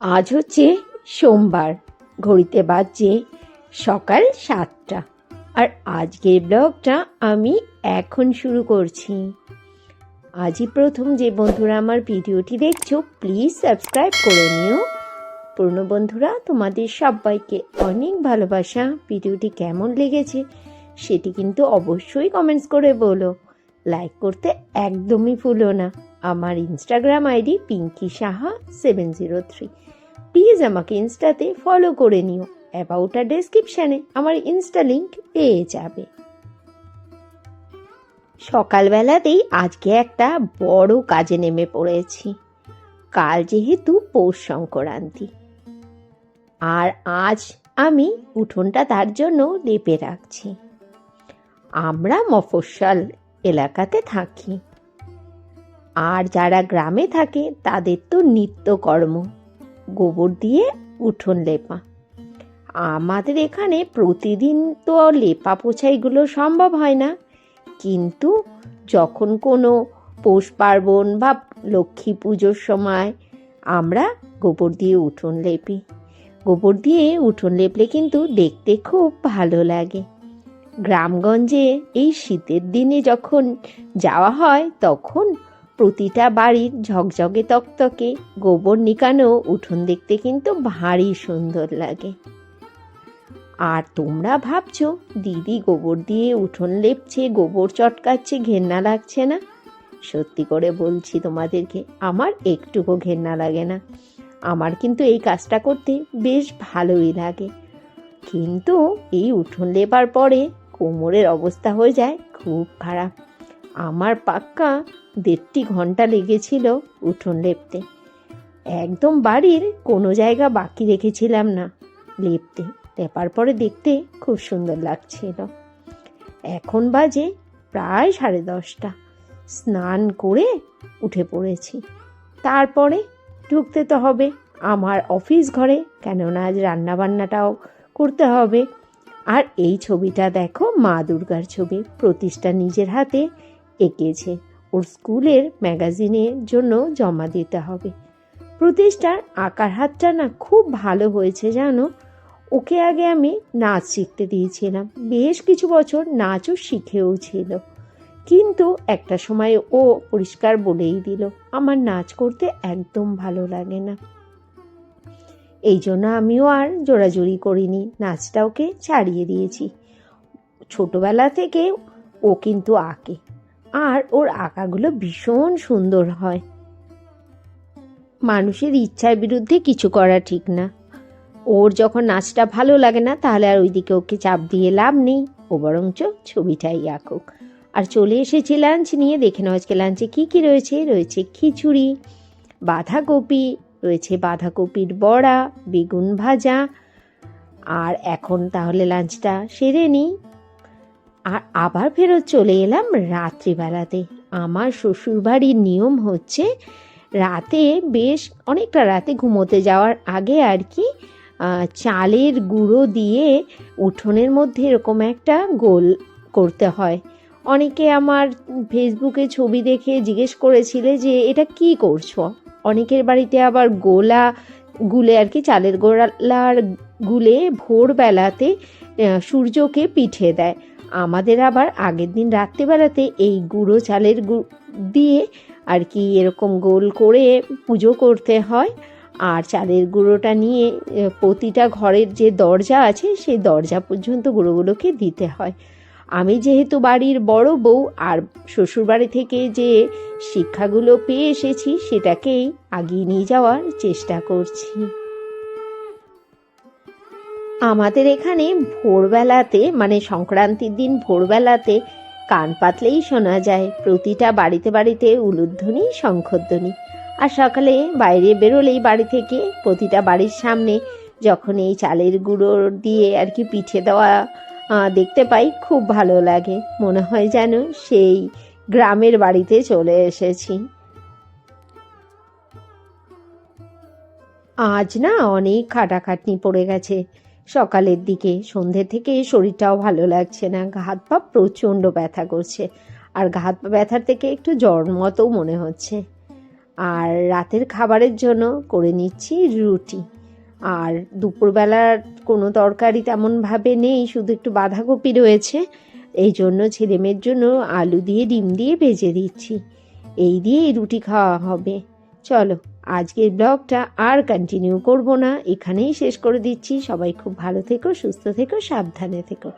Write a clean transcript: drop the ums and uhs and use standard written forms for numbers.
আজ হচ্ছে সোমবার, ঘড়িতে বাজছে সকাল 7টা। আর আজকের ব্লগটা আমি এখন শুরু করছি। আজই প্রথম যে বন্ধুরা আমার ভিডিওটি দেখছো, প্লিজ সাবস্ক্রাইব করে নিও। পুরনো বন্ধুরা, তোমাদের সবাইকে অনেক ভালোবাসা। ভিডিওটি কেমন লেগেছে সেটি কিন্তু অবশ্যই কমেন্টস করে বলো। লাইক করতে একদমই ভুলো না। আমার Instagram ID Pinki Saha 703। Please আমাকে ইনস্টাতে ফলো করে নিও। অ্যাবাউট আর ডেসক্রিপশানে আমার ইনস্টা লিঙ্ক পেয়ে যাবে। সকালবেলাতেই আজকে একটা বড় কাজে নেমে পড়েছি। কাল যেহেতু পৌষ সংক্রান্তি, আর আজ আমি উঠোনটা তার জন্য লেপে রাখছি। আমরা মফস্বল এলাকাতে থাকি, আর যারা গ্রামে থাকে তাদের তো নিত্যকর্ম গোবর দিয়ে উঠোন লেপা। আমাদের এখানে প্রতিদিন তো লেপা পোছা এগুলো সম্ভব হয় না, কিন্তু যখন কোনো পৌষ পার্বণ বা লক্ষ্মী পুজোর সময় আমরা গোবর দিয়ে উঠোন লেপি। গোবর দিয়ে উঠোন লেপলে কিন্তু দেখতে খুব ভালো লাগে। গ্রামগঞ্জে এই শীতের দিনে যখন যাওয়া হয়, তখন প্রতিটা বাড়ির ঝকঝকে তকতকে গোবর নিকানো উঠোন দেখতে কিন্তু ভারী সুন্দর লাগে। আর তোমরা ভাবছো দিদি গোবর দিয়ে উঠোন লেপছে, গোবর চটকাচ্ছে, ঘেন্না লাগছে না? সত্যি করে বলছি তোমাদেরকে, আমার একটুকু ঘেন্না লাগে না। আমার কিন্তু এই কাজটা করতে বেশ ভালোই লাগে। কিন্তু এই উঠোন লেপার পরে কোমরের অবস্থা হয়ে যায় খুব খারাপ। আমার পাক্কা 1.5 ঘন্টা লেগেছিল উঠোন লেপতে। একদম বাড়ির কোনো জায়গা বাকি রেখেছিলাম না লেপতে। লেপার পরে দেখতে খুব সুন্দর লাগছিল। এখন বাজে প্রায় 10:30। স্নান করে উঠে পড়েছি। তারপরে ঢুকতে তো হবে আমার অফিস ঘরে, কেননা আজ রান্নাবান্নাটাও করতে হবে। আর এই ছবিটা দেখো, মা দুর্গার ছবি। প্রতিষ্ঠা নিজের হাতে এঁকেছে, ওর স্কুলের ম্যাগাজিনের জন্য জমা দিতে হবে। প্রতিষ্ঠার আঁকার হাতটা না খুব ভালো হয়েছে জানো। ওকে আগে আমি নাচ শিখতে দিয়েছিলাম, বেশ কিছু বছর নাচও শিখেও ছিল, কিন্তু একটা সময় ও পরিষ্কার বলেই দিল আমার নাচ করতে একদম ভালো লাগে না। এই জন্য আমিও আর জোরাজুরি করিনি, নাচটা ওকে ছাড়িয়ে দিয়েছি। ছোটবেলা থেকে ও কিন্তু আঁকে, আর ওর আঁকাগুলো ভীষণ সুন্দর হয়। মানুষের ইচ্ছার বিরুদ্ধে কিছু করা ঠিক না। ওর যখন নাচটা ভালো লাগে না, তাহলে আর ওইদিকে ওকে চাপ দিয়ে লাভ নেই, ও বরঞ্চ ছবিটাই আঁকুক। আর চলে এসেছি লাঞ্চ নিয়ে। দেখে নাও আজকে লাঞ্চে কী কী রয়েছে। রয়েছে খিচুড়ি, বাঁধাকপি, রয়েছে বাঁধাকপির বড়া, বেগুন ভাজা। আর এখন তাহলে লাঞ্চটা সেরে নিই, আর আবার ফেরত চলে এলাম রাত্রিবেলাতে। আমার শ্বশুরবাড়ির নিয়ম হচ্ছে রাতে, বেশ অনেকটা রাতে ঘুমোতে যাওয়ার আগে আর কি, চালের গুঁড়ো দিয়ে উঠোনের মধ্যে এরকম একটা গোল করতে হয়। অনেকে আমার ফেসবুকে ছবি দেখে জিজ্ঞেস করেছিলে যে এটা কি করছো। অনেকের বাড়িতে আবার গোলা গুলে আর কি, চালের গোলার গুলে ভোরবেলাতে সূর্যকে পিঠে দেয়। আমাদের আবার আগের দিন রাত্রিবেলাতে এই গুঁড়ো চালের দিয়ে আর কি এরকম গোল করে পুজো করতে হয়। আর চালের গুঁড়োটা নিয়ে প্রতিটা ঘরের যে দরজা আছে সেই দরজা পর্যন্ত গুঁড়োগুলোকে দিতে হয়। আমি যেহেতু বাড়ির বড় বউ, আর শ্বশুরবাড়ি থেকে যে শিক্ষাগুলো পেয়ে এসেছি সেটাকেই আগিয়ে নিয়ে যাওয়ার চেষ্টা করছি। আমাদের এখানে ভোরবেলাতে, মানে সংক্রান্তির দিন ভোরবেলাতে কান পাতলেই শোনা যায় প্রতিটা বাড়িতে বাড়িতে উলুধ্বনি, শঙ্খধ্বনি। আর সকালে বাইরে বেরোলেই বাড়ি থেকে প্রতিটা বাড়ির সামনে যখন এই চালের গুঁড়ো দিয়ে আর কি পিঠে দেওয়া দেখতে পাই, খুব ভালো লাগে। মনে হয় যেন সেই গ্রামের বাড়িতে চলে এসেছি। আজ না অনেক খাটাখাটনি পড়ে গেছে সকালের দিকে। সন্ধ্যে থেকে শরীরটাও ভালো লাগছে না, হাত পা প্রচণ্ড ব্যথা করছে। আর হাত পা ব্যথার থেকে একটু জ্বর মতো মনে হচ্ছে। আর রাতের খাবারের জন্য করে নিচ্ছি রুটি। আর দুপুরবেলার কোনো তরকারি তেমনভাবে নেই, শুধু একটু বাঁধাকপি রয়েছে, এই জন্য ছেলেমেয়ের জন্য আলু দিয়ে ডিম দিয়ে ভেজে দিচ্ছি। এই দিয়েই রুটি খাওয়া হবে। চলো, আজকের ব্লগটা আর কন্টিনিউ করব না, এখানেই শেষ করে দিচ্ছি। সবাই খুব ভালো থেকো, সুস্থ থেকো, সাবধানে থেকো।